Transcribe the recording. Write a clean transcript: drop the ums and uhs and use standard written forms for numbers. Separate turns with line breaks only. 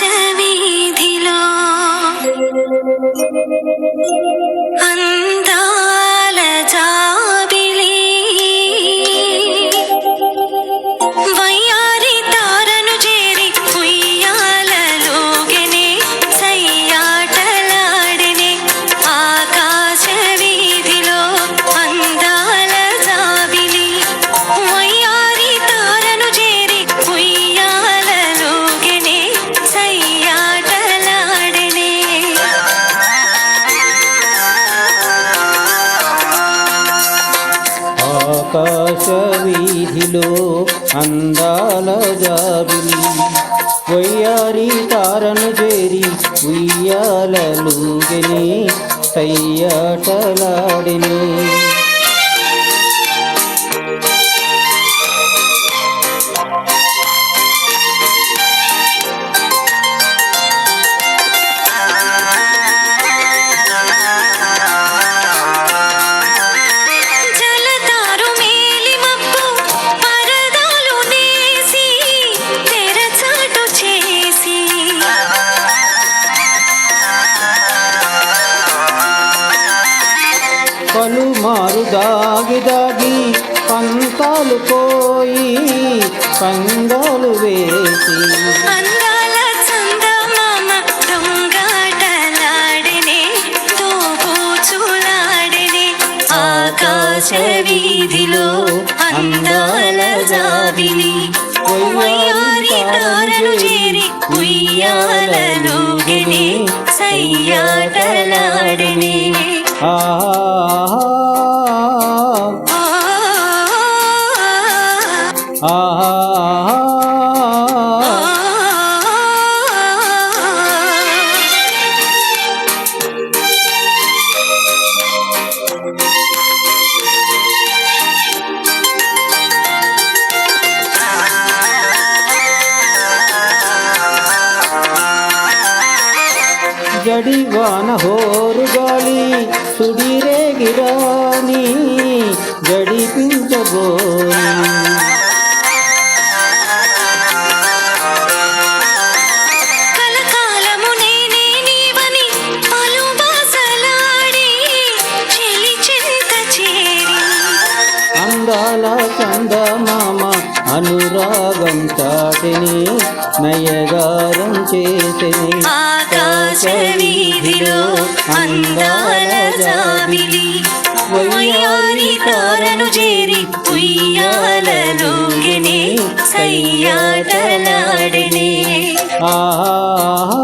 ఆకాశవీధిలో అందాల జాబిలి వయ్యారి తారను చేరి ఉయ్యాలలోగెనే సయ్యాటలాడెనే ఆకాశవీధిలో అందాల జాబిలి వయ్యారి తారను చేరి ఉయ్యాలలోగెనే సయ్యాటలాడెనే
ఆకాశవీధిలో అందాల జాబిలి వయ్యారి తారను చేరి ఉయ్యాలలుగెనే సయ్యాటలాడెనే పలుమారు దాగి దాగి పంతాలు పోయి పందాలు వేసి
అందాల చందమామ దొంగాటలాడెనే తోబూచులాడెనే ఆకాశవీధిలో అందాల జాబిలి వయ్యారి తారను చేరి ఉయ్యాలలోగెనే సయ్యాటలాడెనే
జడివాన హోరు గాలి సుడిరేగిరాని జడిపించబోయి
కలకాలము నేనే నీవని పలుబాసలాడి చెలి చెంత చేరి
అందాల చందమామ అనురాగం చాటిని నయగారం చేసిని
ఆకాశవీధిలో అందాల జాబిలి వయ్యారి తారను చేరి ఉయ్యాలలోగెనే సయ్యాటలాడెనే
ఆహా